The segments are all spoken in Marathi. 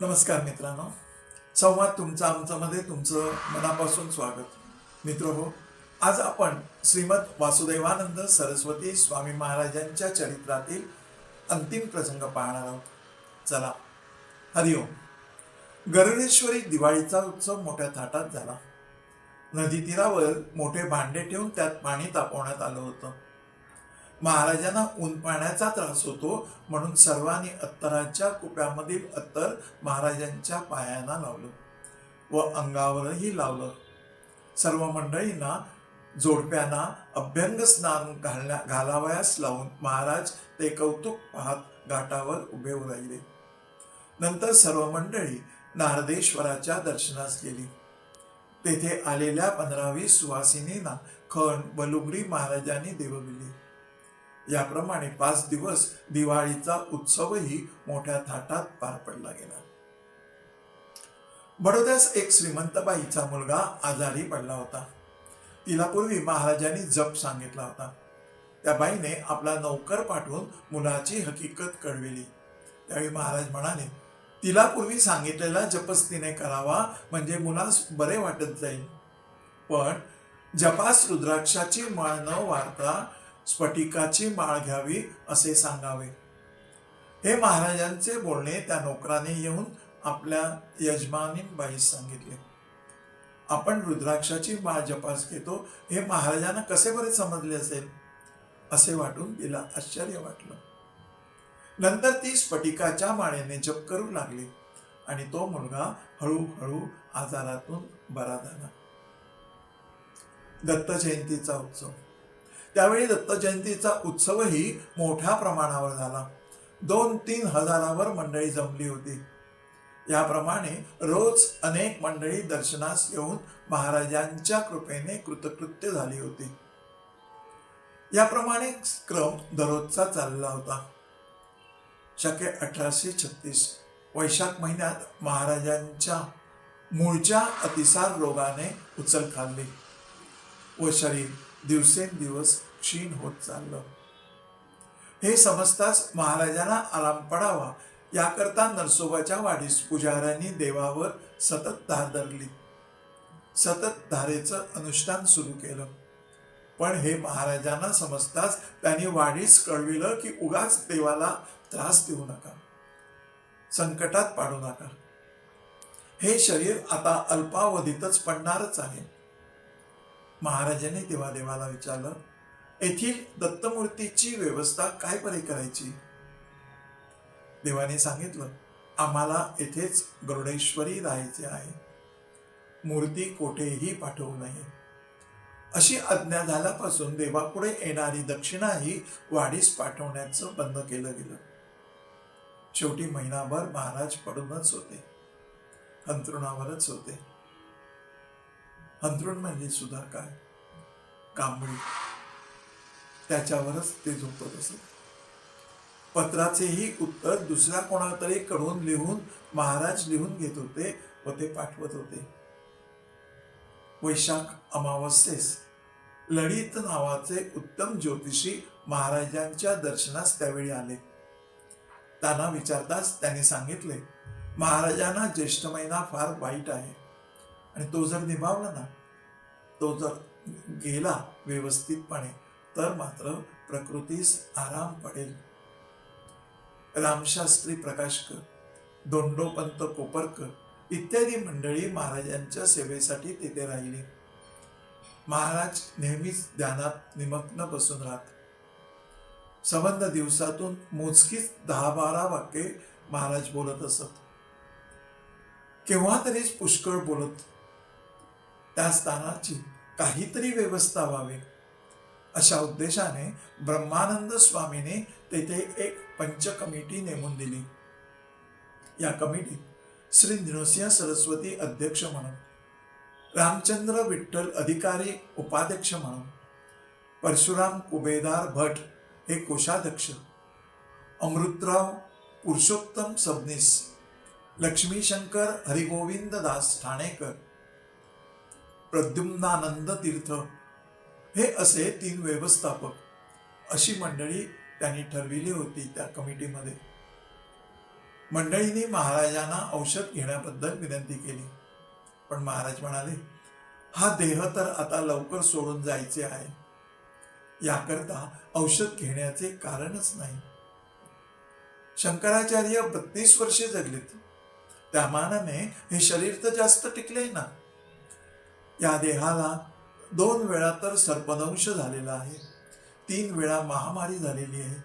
नमस्कार मित्रांनो, संवाद तुमचा आमच्यामध्ये तुमचं मनापासून स्वागत. मित्र हो, आज आपण श्रीमद वासुदेवानंद सरस्वती स्वामी महाराजांच्या चरित्रातील अंतिम प्रसंग पाहणार आहोत. चला, हरिओम. गरुडेश्वरी दिवाळीचा उत्सव मोठ्या थाटात झाला. नदी तीरावर मोठे भांडे ठेवून त्यात पाणी तापवण्यात आलं होतं. महाराजांना ऊन पाण्याचा त्रास होतो म्हणून सर्वांनी अत्तराच्या कुप्यामधील अत्तर महाराजांच्या पायांना लावलं व अंगावरही लावलं. सर्व मंडळींना जोडप्यांना अभ्यंग स्नान घालावयास लावून महाराज ते कौतुक पाहत घाटावर उभे राहिले. नंतर सर्व मंडळी नारदेश्वराच्या दर्शनास गेली. तेथे आलेल्या 15-20 सुवासिनींना खण व लुगडी महाराजांनी देवविली. याप्रमाणे 5 दिवस दिवाळीचा उत्सवही मोठ्या थाटात पार पडला गेला. बडोद्यास एक श्रीमंत बाईचा मुलगा आजारी पडला होता. तिला पूर्वी महाराजांनी जप सांगितला होता. त्या बाईने आपला नौकर पाठवून मुलाची हकीकत कळविली. त्यावेळी महाराज म्हणाले, तिला पूर्वी सांगितलेला जपच तिने करावा, म्हणजे मुलास बरे वाटत जाईल. पण जपास रुद्राक्षाची माळ न वारता स्फटिकाची माळ घ्यावी असे सांगावे. हे महाराजांचे बोलणे त्या नोकराने येऊन आपल्या यजमानीबाईस सांगितले. आपण रुद्राक्षाची माळ जपास घेतो हे महाराजांना कसे बरे समजले असेल असे वाटून तिला आश्चर्य वाटलं. नंतर ती स्फटिकाच्या माळेने जप करू लागली आणि तो मुलगा हळूहळू आजारातून बरा झाला. दत्त जयंतीचा उत्सव. त्यावेळी दत्त जयंतीचा उत्सवही मोठ्या प्रमाणावर झाला. 2-3 हजारावर मंडळी जमली होती. याप्रमाणे रोज अनेक मंडळी दर्शनास येऊन महाराजांच्या कृपेने कृतकृत्य झाली होती. याप्रमाणे क्रम दररोजचा चालला होता. शके 1836 वैशाख महिन्यात महाराजांच्या मूळच्या अतिसार रोगाने उचल खाल्ली व शरीर दिवसेंदिवस क्षीण होत चाललं. हे समजताच महाराजांना आराम पडावा याकरता नरसोबाच्या वाडीस पुजाऱ्यांनी देवावर सतत धार धरली. सतत धारेचं अनुष्ठान सुरू केलं. पण हे महाराजांना समजताच त्यांनी वाडीस कळविलं की उगाच देवाला त्रास देऊ नका, संकटात पाडू नका. हे शरीर आता अल्पावधीतच पडणारच आहे. महाराजांनी तेव्हा देवाला विचारलं, येथील दत्तमूर्तीची व्यवस्था काय परी करायची. देवाने सांगितलं, आम्हाला येथेच गरुडेश्वरी राहायचे आहे. मूर्ती कोठेही पाठवू नये. अशी आज्ञा झाल्यापासून देवापुढे येणारी दक्षिणाही वाडीस पाठवण्याचं बंद केलं गेलं. शेवटी महिनाभर महाराज पडूनच होते, अंथरुणावरच होते. अंथरुण म्हणजे सुद्धा काय, कांबळी, त्याच्यावरच ते झोपत असत. पत्राचेही उत्तर दुसऱ्या कोणातरी कडून लिहून महाराज लिहून घेत होते व ते पाठवत होते. वैशाख अमावस्येस ललित नावाचे उत्तम ज्योतिषी महाराजांच्या दर्शनास त्यावेळी आले. त्यांना विचारताच त्यांनी सांगितले, महाराजांना ज्येष्ठ महिना फार वाईट आहे आणि तो जर निभावला ना, तो जर गेला व्यवस्थितपणे तर मात्र प्रकृतीस आराम पडेल. रामशास्त्री प्रकाशकर, दोंडोपंत कोपरकर इत्यादी मंडळी महाराजांच्या सेवेसाठी तिथे राहिली. महाराज नेहमीच ध्यानात निमग्न बसून राहत. संबंध दिवसातून मोजकीच 10-12 वाक्ये महाराज बोलत असत. केव्हा तरीच पुष्कळ बोलत. त्या स्थानाची काहीतरी व्यवस्था व्हावी अशा उद्देशाने ब्रह्मानंद स्वामीने तेथे एक पंच कमिटी नेमून दिली. या कमिटीत श्री नृसिंह सरस्वती अध्यक्ष म्हणून, रामचंद्र विठ्ठल अधिकारी उपाध्यक्ष म्हणून, परशुराम कुबेदार भट हे कोषाध्यक्ष, अमृतराव पुरुषोत्तम सबनीस, लक्ष्मीशंकर हरिगोविंद दास ठाणेकर, प्रद्युम्नानंद तीर्थ हे असे 3 व्यवस्थापक अशी मंडळी त्यांनी ठरविली होती त्या कमिटीमध्ये. मंडळींनी महाराजांना औषध घेण्याबद्दल विनंती केली, पण महाराज म्हणाले, हा देह तर आता लवकर सोडून जायचे आहे, याकरता औषध घेण्याचे कारणच नाही. शंकराचार्य 32 वर्षे जगलेत, त्या मानाने हे शरीर तर जास्त टिकले ना. या देहाला 2 वेळा तर सर्पदंश झालेला आहे, 3 वेळा महामारी झालेली आहे,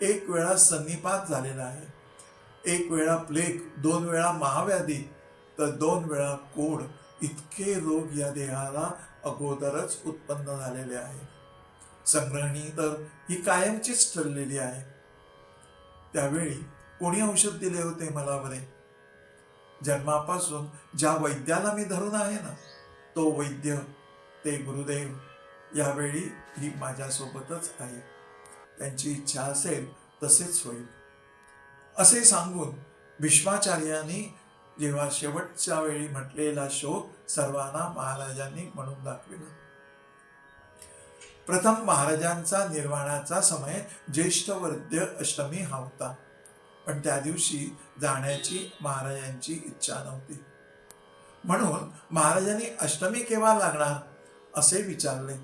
1 वेळा सन्निपात झालेला आहे, 1 वेळा प्लेग, 2 वेळा महाव्याधी, तर 2 वेळा कोड. इतके रोग या देहाला अगोदरच उत्पन्न झालेले आहे. संग्रहणी तर ही कायमचीच ठरलेली आहे. त्यावेळी कोणी औषध दिले होते मला बरे? जन्मापासून ज्या वैद्याला मी धरून आहे ना, तो वैद्य, ते गुरुदेव यावेळी ही माझ्यासोबतच आहे. त्यांची इच्छा असेल तसेच होईल, असे सांगून भीष्माचार्यांनी जेव्हा शेवटच्या वेळी म्हटलेला शोक सर्वांना महाराजांनी म्हणून दाखविला. प्रथम महाराजांचा निर्वाणाचा समय ज्येष्ठ वद्य अष्टमी हा होता, पण त्या दिवशी जाण्याची महाराजांची इच्छा नव्हती. म्हणून महाराजांनी अष्टमी केव्हा लागणार असे विचारले.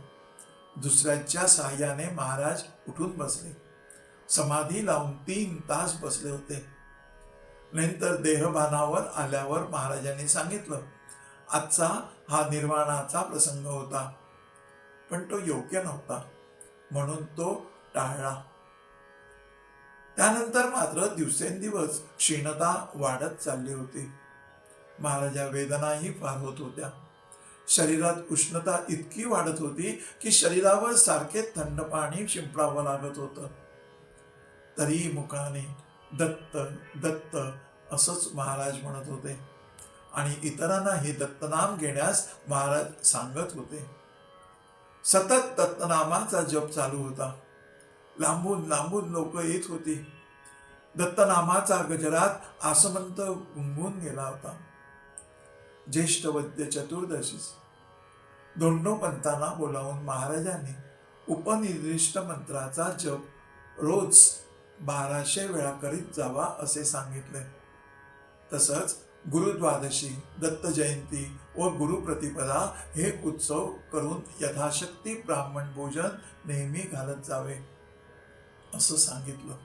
दुसऱ्याच्या साह्याने महाराज उठून बसले. समाधी लावून 3 तास बसले होते. नंतर देहभानावर आल्यावर महाराजांनी सांगितलं, आजचा हा निर्वाणाचा प्रसंग होता, पण तो योग्य नव्हता, म्हणून तो टाळला. त्यानंतर मात्र दिवसेंदिवस क्षीणता वाढत चालली होती. महाराजा वेदनाही फार होत होत्या. शरीरात उष्णता इतकी वाढत होती की शरीरावर सारखे थंड पाणी शिंपडावं लागत होतं. तरी मुखाने दत्त दत्त असंच महाराज म्हणत होते आणि इतरांनाही दत्तनाम घेण्यास महाराज सांगत होते. सतत दत्तनामाचा जप चालू होता. लांबून लांबून लोक येत होती. दत्तनामाचा गजरात आसमंत गुंगून गेला होता. ज्येष्ठ वद्य चतुर्दशीस दोंडोपंतांना बोलावून महाराजांनी उपनिर्दिष्ट मंत्राचा जप रोज 1200 वेळा करीत जावा असे सांगितले. तसंच गुरुद्वादशी, दत्त जयंती व गुरुप्रतिपदा हे उत्सव करून यथाशक्ती ब्राह्मण भोजन नेहमी घालत जावे असं सांगितलं.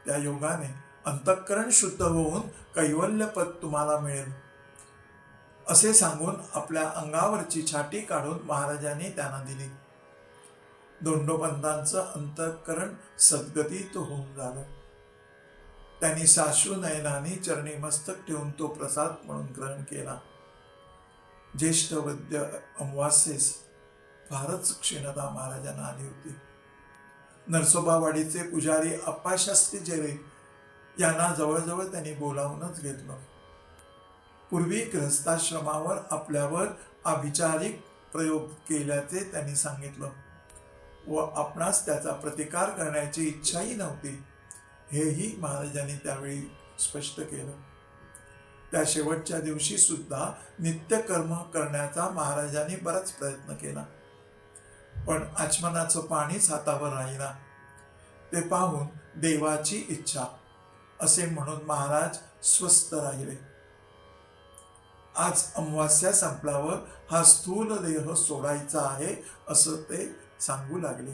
त्या योगाने अंतःकरण शुद्ध होऊन कैवल्यपद तुम्हाला मिळेल असे सांगून आपल्या अंगावरची छाटी काढून महाराजांनी त्यांना दिली. दोंडोपंतांचं अंतःकरण सद्गतीत होऊन झालं. त्यांनी साश्रू नयनाने चरणी मस्तक ठेवून तो प्रसाद म्हणून ग्रहण केला. ज्येष्ठ वद्य अमावास्येस फारच क्षीणता महाराजांना आली होती. नरसोबावाडीचे पुजारी आप्पाशास्त्री जेरे यांना जवळजवळ त्यांनी बोलावूनच घेतलं. पूर्वी गृहस्थाश्रमावर आपल्यावर अभिचारिक प्रयोग केल्याचे त्यांनी सांगितलं व आपणास त्याचा प्रतिकार करण्याची इच्छाही नव्हती, हेही महाराजांनी त्यावेळी स्पष्ट केलं. त्या शेवटच्या दिवशी सुद्धा नित्यकर्म करण्याचा महाराजांनी बराच प्रयत्न केला, पण आचमनाचं पाणीच हातावर राहिना. ते पाहून देवाची इच्छा असे म्हणून महाराज स्वस्थ राहिले. आज अमावास्या संपल्यावर हा स्थूल देह सोडायचा आहे असं ते सांगू लागले.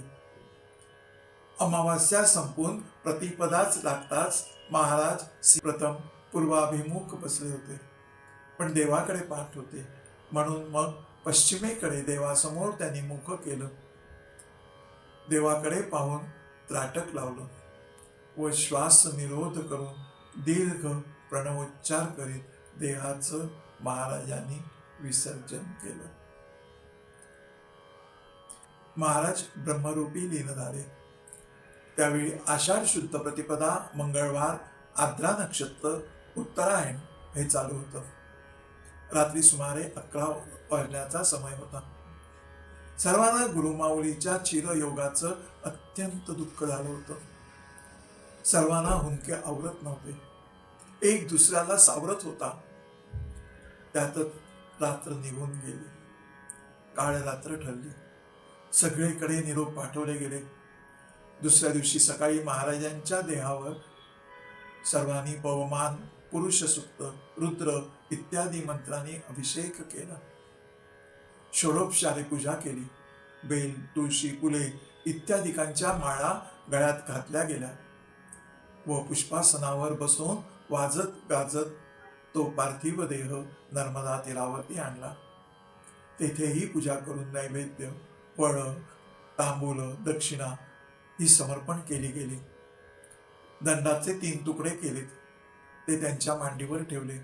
अमावास्या संपून प्रतिपदाच लागताच महाराज प्रथम पूर्वाभिमुख बसले होते, पण देवाकडे पाहत होते, म्हणून मग पश्चिमेकडे देवासमोर त्यांनी मुख केलं. देवाकडे पाहून त्राटक लावलं व श्वास निरोध करून दीर्घ प्रणवोच्चार करीत देहाचं महाराजांनी विसर्जन केलं. महाराज ब्रह्मरूपी लीन झाले. त्यावेळी आषाढ शुद्ध प्रतिपदा, मंगळवार, आद्रा नक्षत्र, उत्तरायण हे चालू होतं. रात्री सुमारे 11 वाजण्याचा समय होता. सर्वांना गुरुमाऊलीच्या चिरयोगाचं अत्यंत दुःख झालं होतं. सर्वांना हुंके आवरत नव्हते, एक दुसऱ्याला सावरत होता. त्यातच रात्र निघून गेली. काळ रात्र ठरली. सगळीकडे निरोप पाठवले गेले. दुसऱ्या दिवशी सकाळी महाराजांच्या देहावर सर्वांनी पवमान, पुरुष सुक्त, रुद्र इत्यादी मंत्रांनी अभिषेक केला. षोडोपचारे पूजा केली. बेल, तुळशी, फुले इत्यादिकांच्या माळा गळ्यात घातल्या गेल्या व पुष्पासनावर बसून वाजत गाजत तो पार्थिव देह नर्मदा तीरावरती आणला. तेथेही पूजा करून नैवेद्य, फळ, तांबूल, दक्षिणा ही समर्पण केली गेली. दंडाचे 3 तुकडे केलेत. ते त्यांच्या मांडीवर ठेवले.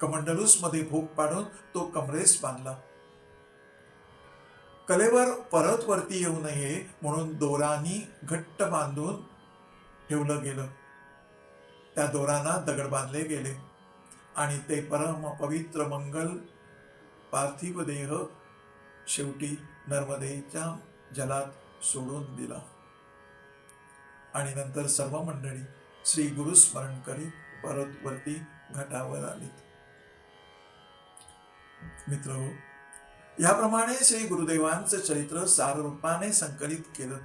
कमंडलूस मध्ये भोग पाडून तो कमरेस बांधला. कलेवर परत वरती येऊ नये म्हणून दोरांनी घट्ट बांधून ठेवलं गेलं. त्या दोरांना दगड बांधले गेले आणि ते परम पवित्र मंगल पार्थिव देह शेवटी नर्मदेच्या जलात सोडून दिला. आणि नंतर सर्व मंडळी श्री गुरु स्मरण करीत परत वरती घाटावर आलीत. मित्र, याप्रमाणे श्री गुरुदेवांचं चरित्र साररूपाने संकलित केलं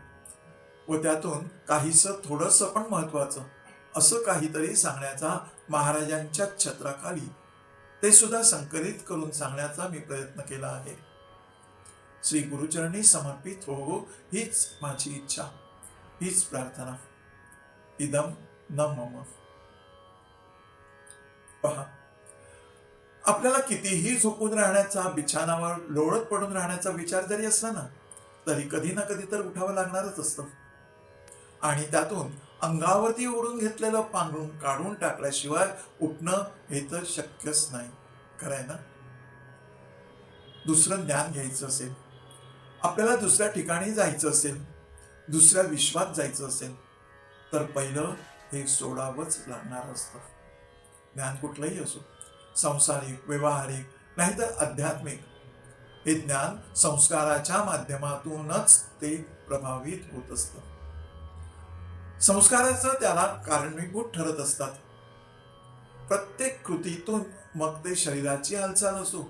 व त्यातून काहीसं थोडंसं पण महत्वाचं असं काहीतरी सांगण्याचा महाराजांच्या छत्राखाली ते सुद्धा संकलित करून सांगण्याचा मी प्रयत्न केला आहे. श्री गुरुचरणी समर्पित हो, हीच माझी इच्छा, हीच प्रार्थना. इदम न मम. पहा, आपल्याला कितीही झोपून राहण्याचा, बिछाणावर लोळत पडून राहण्याचा विचार जरी असला ना, तरी कधी ना कधी तर उठावं लागणारच असतं. आणि त्यातून अंगावरती ओढून घेतलेलं पांघरून काढून टाकल्याशिवाय उठणं हे तर शक्यच नाही. खरंय ना? दुसरं ज्ञान घ्यायचं असेल, आपल्याला दुसऱ्या ठिकाणी जायचं असेल, दुसऱ्या विश्वात जायचं असेल, तर पहिलं हे सोडावंच लागणार असतं. ज्ञान कुठलंही असो, सांसारिक, व्यवहारिक नाहीतर आध्यात्मिक, हे ज्ञान संस्काराच्या माध्यमातूनच ते प्रभावित होत असतं. संस्काराचं त्याला कारणीभूत ठरत असतात. प्रत्येक कृतीतून, मग ते शरीराची हालचाल असो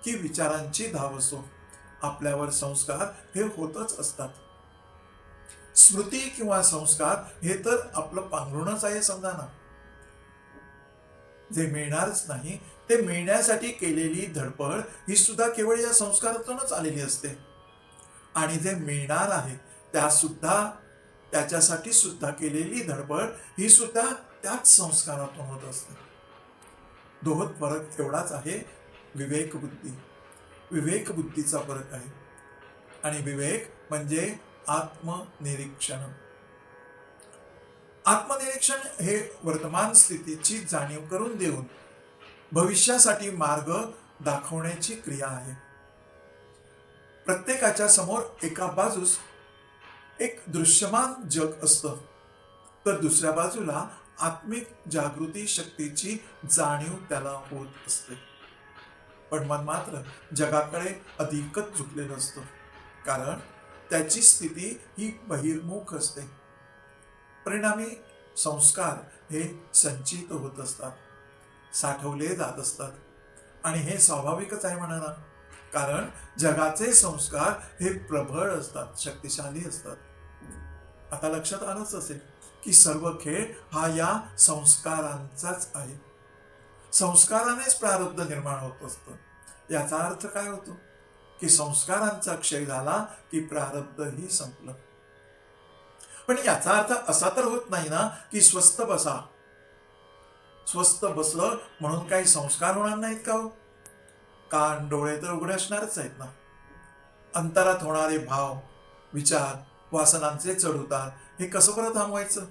की विचारांची धाव असो, आपल्यावर संस्कार हे होतच असतात. स्मृती किंवा संस्कार हे तर आपलं पांघरूणच आहे समजा ना. जे मिळणारच नाही ते मिळण्यासाठी केलेली धडपड ही सुद्धा केवळ या संस्कारातूनच आलेली असते. आणि जे मिळणार आहे त्याच्यासाठी सुद्धा केलेली धडपड ही सुद्धा त्याच संस्कारातून होत असते. दोहोत फरक एवढाच आहे, विवेक बुद्धी. विवेक बुद्धीचा फरक आहे. आणि विवेक म्हणजे आत्मनिरीक्षण. आत्मनिरीक्षण हे वर्तमान स्थितीची जाणीव करून देऊन भविष्यासाठी मार्ग दाखवण्याची क्रिया आहे. प्रत्येकाच्या समोर एका बाजूस एक दृश्यमान जग असतं, तर दुसऱ्या बाजूला आत्मिक जागृती शक्तीची जाणीव त्याला होत असते. पण मन मात्र जगाकडे अधिकच झुकलेलं असतं, कारण त्याची स्थिती ही बहिर्मुख असते. परिणामी संस्कार हे संचित होत असतात, साठवले जात असतात. आणि हे स्वाभाविकच आहे म्हणा ना, कारण जगाचे संस्कार हे प्रबळ असतात, शक्तिशाली असतात. आता लक्षात आलंच असेल की सर्व खेळ हा या संस्कारांचाच आहे. संस्कारानेच प्रारब्ध निर्माण होत असतं. याचा अर्थ काय होतो की संस्कारांचा क्षय झाला की प्रारब्धही संपलं. पण याचा अर्थ असा तर होत नाही ना की स्वस्थ बसा. स्वस्थ बसलं म्हणून काही संस्कार होणार नाहीत का हो? कान डोळे तर उघडे असणारच आहेत ना. अंतरात होणारे भाव, विचार, वासनांचे चढउतार हे कसं परत थांबवायचं?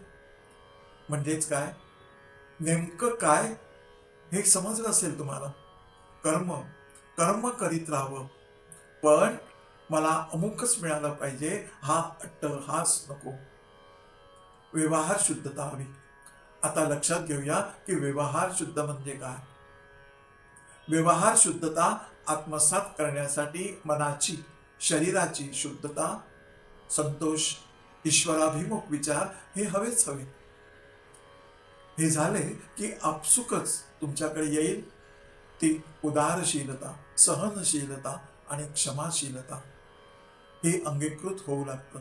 म्हणजेच काय, नेमकं काय हे समजलं असेल तुम्हाला. कर्म कर्म करीत राहावं, पण मला अमुकच मिळालं पाहिजे हा अट्टहास नको. व्यवहार शुद्धता हवी. आता लक्षात घेऊया की व्यवहार शुद्ध म्हणजे काय. व्यवहार शुद्धता आत्मसात करण्यासाठी मनाची, शरीराची शुद्धता, संतोष, ईश्वराभिमुख विचार हे हवेच हवे. हे झाले की आपसुकच तुमच्याकडे येईल ती उदारशीलता, सहनशीलता आणि क्षमाशीलता. हे अंगीकृत होऊ लागतं.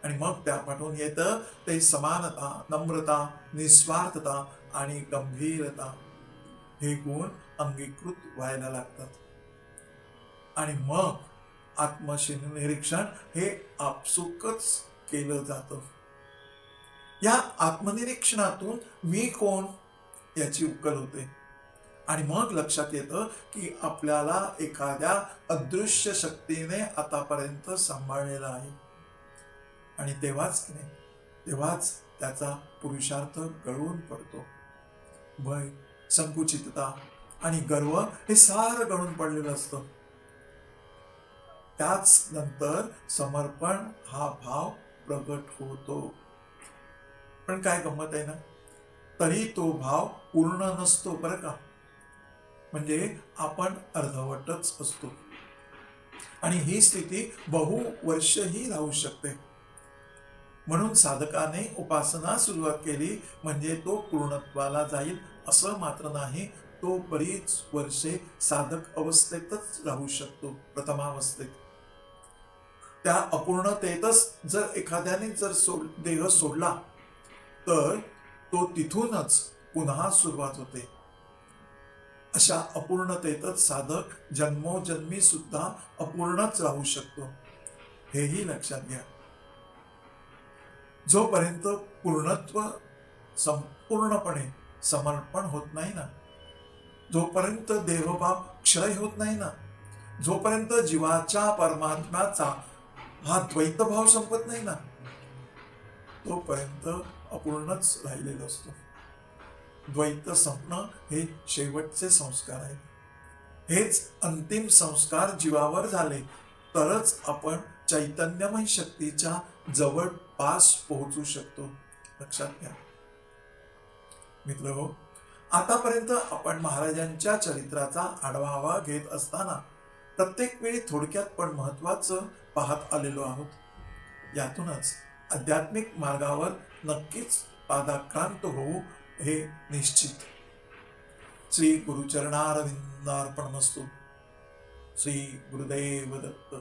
आणि मग त्यापाठून येतं ते समानता, नम्रता, निस्वार्थता आणि गंभीरता. हे गुण अंगीकृत व्हायला लागतात आणि मग आत्मनिरीक्षण हे आपसुकच केलं जातं. या आत्मनिरीक्षणातून मी कोण याची उकल होते आणि मग लक्षात येतं की आपल्याला एखाद्या अदृश्य शक्तीने आतापर्यंत सांभाळलेला आहे. आणि तेव्हाच त्याचा पुरुषार्थ गळून पडतो. भय, संकुचितता आणि गर्व हे सारं गळून पडलेलं असतं. त्याच नंतर समर्पण हा भाव प्रगट होतो. पण काय गंमत आहे ना, तरी तो भाव पूर्ण नसतो बरं का. म्हणजे आपण अर्धवटच असतो आणि ही स्थिती बहुवर्षही राहू शकते. म्हणून साधकाने उपासना सुरुवात केली म्हणजे तो पूर्णत्वाला जाईल असं मात्र नाही. तो बरीच वर्षे साधक अवस्थेतच राहू शकतो, प्रथमावस्थेत. त्या अपूर्णतेतच जर एखाद्याने देह सोडला तर तो तिथूनच पुन्हा सुरुवात होते. अशा अपूर्णतेतच साधक जन्मोजन्मी सुद्धा अपूर्णच राहू शकतो, हेही लक्षात घ्या. जोपर्यंत पूर्णत्व संपूर्णपणे समर्पण होत नाही ना, जोपर्यंत देहभाव क्षय होत नाही ना, जोपर्यंत जीवाच्या परमात्म्याचा हा द्वैतभाव संपत नाही ना, तोपर्यंत अपूर्णच राहिलेलं असतो. द्वैत संपणं हे शेवटचे संस्कार आहेत. हेच अंतिम संस्कार जीवावर झाले तरच आपण चैतन्यमय शक्तीच्या जवळपास पोहोचू शकतो. लक्षात घ्या मित्रहो, आतापर्यंत आपण महाराजांच्या चरित्राचा आढावा घेत असताना प्रत्येक वेळी थोडक्यात पण महत्वाचं पाहत आलेलो आहोत. यातूनच आध्यात्मिक मार्गावर नक्कीच पादाक्रांत होऊ हे निश्चित. श्री गुरुचरणारविंदार्पणमस्तु. श्री गुरुदेव दत्त.